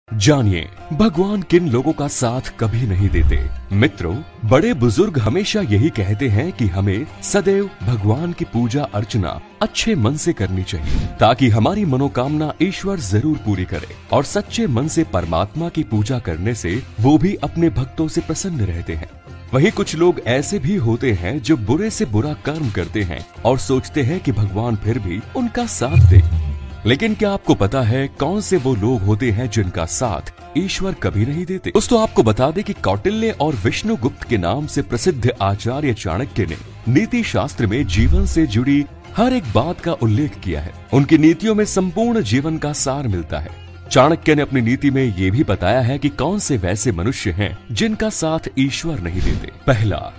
जानिए भगवान किन लोगों का साथ कभी नहीं देते। मित्रों, बड़े बुजुर्ग हमेशा यही कहते हैं कि हमें सदैव भगवान की पूजा अर्चना अच्छे मन से करनी चाहिए ताकि हमारी मनोकामना ईश्वर जरूर पूरी करे। और सच्चे मन से परमात्मा की पूजा करने से वो भी अपने भक्तों से प्रसन्न रहते हैं। वहीं कुछ लोग ऐसे भी होते हैं जो बुरे से बुरा कर्म करते हैं और सोचते हैं कि भगवान फिर भी उनका साथ दे। लेकिन क्या आपको पता है कौन से वो लोग होते हैं जिनका साथ ईश्वर कभी नहीं देते? दोस्तों, आपको बता दें कि कौटिल्य और विष्णुगुप्त के नाम से प्रसिद्ध आचार्य चाणक्य ने नीति शास्त्र में जीवन से जुड़ी हर एक बात का उल्लेख किया है। उनकी नीतियों में संपूर्ण जीवन का सार मिलता है। चाणक्य ने अपनी नीति में ये भी बताया है कि कौन से वैसे मनुष्य हैं जिनका साथ ईश्वर नहीं देते। पहला,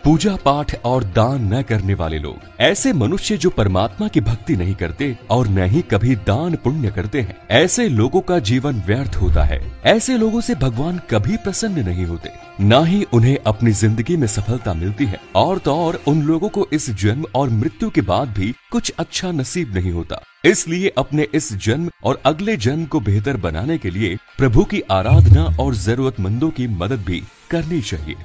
पूजा पाठ और दान न करने वाले लोग। ऐसे मनुष्य जो परमात्मा की भक्ति नहीं करते और न ही कभी दान पुण्य करते हैं, ऐसे लोगों का जीवन व्यर्थ होता है। ऐसे लोगों से भगवान कभी प्रसन्न नहीं होते, न ही उन्हें अपनी जिंदगी में सफलता मिलती है। और तो और उन लोगों को इस जन्म और मृत्यु के बाद भी कुछ अच्छा नसीब नहीं होता। इसलिए अपने इस जन्म और अगले जन्म को बेहतर बनाने के लिए प्रभु की आराधना और जरूरतमंदों की मदद भी करनी चाहिए।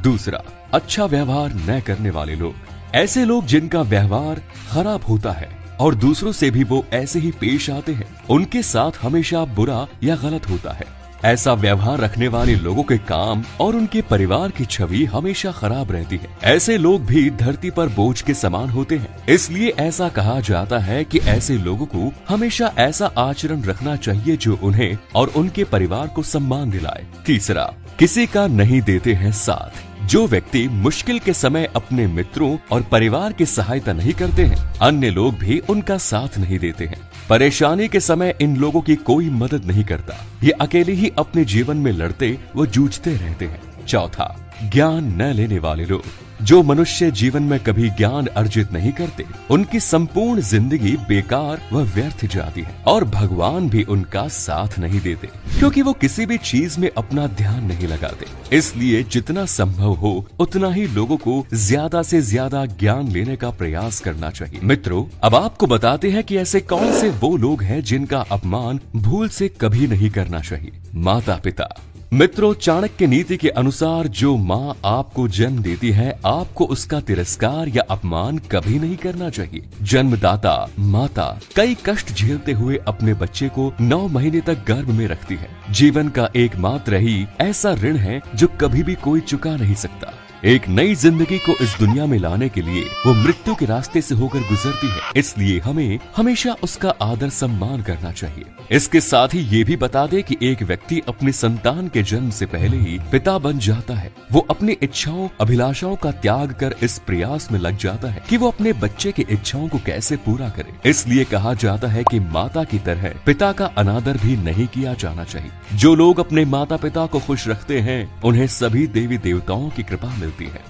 दूसरा, अच्छा व्यवहार न करने वाले लोग। ऐसे लोग जिनका व्यवहार खराब होता है और दूसरों से भी वो ऐसे ही पेश आते हैं, उनके साथ हमेशा बुरा या गलत होता है। ऐसा व्यवहार रखने वाले लोगों के काम और उनके परिवार की छवि हमेशा खराब रहती है। ऐसे लोग भी धरती पर बोझ के समान होते हैं। इसलिए ऐसा कहा जाता है कि ऐसे लोगों को हमेशा ऐसा आचरण रखना चाहिए जो उन्हें और उनके परिवार को सम्मान दिलाए। तीसरा, किसी का नहीं देते हैं साथ। जो व्यक्ति मुश्किल के समय अपने मित्रों और परिवार की सहायता नहीं करते हैं, अन्य लोग भी उनका साथ नहीं देते हैं। परेशानी के समय इन लोगों की कोई मदद नहीं करता। ये अकेले ही अपने जीवन में लड़ते व जूझते रहते हैं। चौथा, ज्ञान न लेने वाले लोग। जो मनुष्य जीवन में कभी ज्ञान अर्जित नहीं करते, उनकी संपूर्ण जिंदगी बेकार व व्यर्थ जाती है और भगवान भी उनका साथ नहीं देते, क्योंकि वो किसी भी चीज में अपना ध्यान नहीं लगाते। इसलिए जितना संभव हो उतना ही लोगों को ज्यादा से ज्यादा ज्ञान लेने का प्रयास करना चाहिए। मित्रों, अब आपको बताते हैं कि ऐसे कौन से वो लोग हैं जिनका अपमान भूल से कभी नहीं करना चाहिए। माता पिता। मित्रों, चाणक्य नीति के अनुसार जो माँ आपको जन्म देती है, आपको उसका तिरस्कार या अपमान कभी नहीं करना चाहिए। जन्मदाता माता कई कष्ट झेलते हुए अपने बच्चे को 9 महीने तक गर्भ में रखती है। जीवन का एकमात्र ही ऐसा ऋण है जो कभी भी कोई चुका नहीं सकता। एक नई जिंदगी को इस दुनिया में लाने के लिए वो मृत्यु के रास्ते से होकर गुजरती है। इसलिए हमें हमेशा उसका आदर सम्मान करना चाहिए। इसके साथ ही ये भी बता दे कि एक व्यक्ति अपने संतान के जन्म से पहले ही पिता बन जाता है। वो अपनी इच्छाओं अभिलाषाओं का त्याग कर इस प्रयास में लग जाता है कि वो अपने बच्चे की इच्छाओं को कैसे पूरा करे। इसलिए कहा जाता है कि माता की तरह पिता का अनादर भी नहीं किया जाना चाहिए। जो लोग अपने माता पिता को खुश रखते हैं, उन्हें सभी देवी देवताओं की कृपा मिलती है।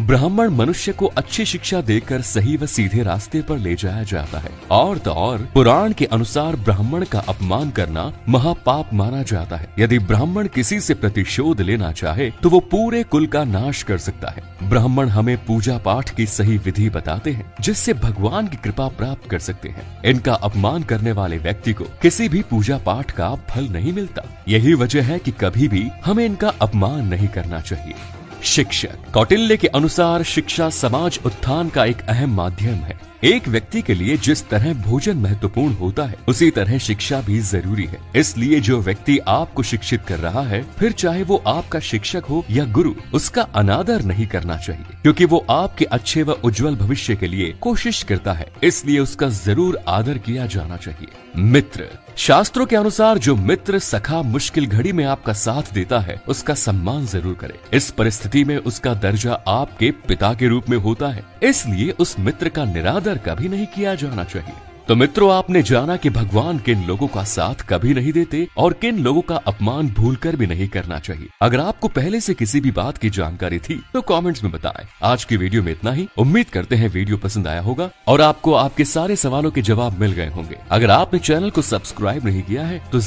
ब्राह्मण मनुष्य को अच्छी शिक्षा देकर सही व सीधे रास्ते पर ले जाया जाता है। और तो और पुराण के अनुसार ब्राह्मण का अपमान करना महापाप माना जाता है। यदि ब्राह्मण किसी से प्रतिशोध लेना चाहे तो वो पूरे कुल का नाश कर सकता है। ब्राह्मण हमें पूजा पाठ की सही विधि बताते हैं जिससे भगवान की कृपा प्राप्त कर सकते हैं। इनका अपमान करने वाले व्यक्ति को किसी भी पूजा पाठ का फल नहीं मिलता। यही वजह है कि कभी भी हमें इनका अपमान नहीं करना चाहिए। शिक्षक। कौटिल्य के अनुसार शिक्षा समाज उत्थान का एक अहम माध्यम है। एक व्यक्ति के लिए जिस तरह भोजन महत्वपूर्ण होता है, उसी तरह शिक्षा भी जरूरी है। इसलिए जो व्यक्ति आपको शिक्षित कर रहा है, फिर चाहे वो आपका शिक्षक हो या गुरु, उसका अनादर नहीं करना चाहिए, क्योंकि वो आपके अच्छे व उज्जवल भविष्य के लिए कोशिश करता है। इसलिए उसका जरूर आदर किया जाना चाहिए। मित्र। शास्त्रों के अनुसार जो मित्र सखा मुश्किल घड़ी में आपका साथ देता है, उसका सम्मान जरूर करें। इस परिस्थिति में उसका दर्जा आपके पिता के रूप में होता है। इसलिए उस मित्र का निरादर कभी नहीं किया जाना चाहिए। तो मित्रों, आपने जाना कि भगवान किन लोगों का साथ कभी नहीं देते और किन लोगों का अपमान भूलकर भी नहीं करना चाहिए। अगर आपको पहले से किसी भी बात की जानकारी थी तो कमेंट्स में बताएं। आज की वीडियो में इतना ही। उम्मीद करते हैं वीडियो पसंद आया होगा और आपको आपके सारे सवालों के जवाब मिल गए होंगे। अगर आपने चैनल को सब्सक्राइब नहीं किया है तो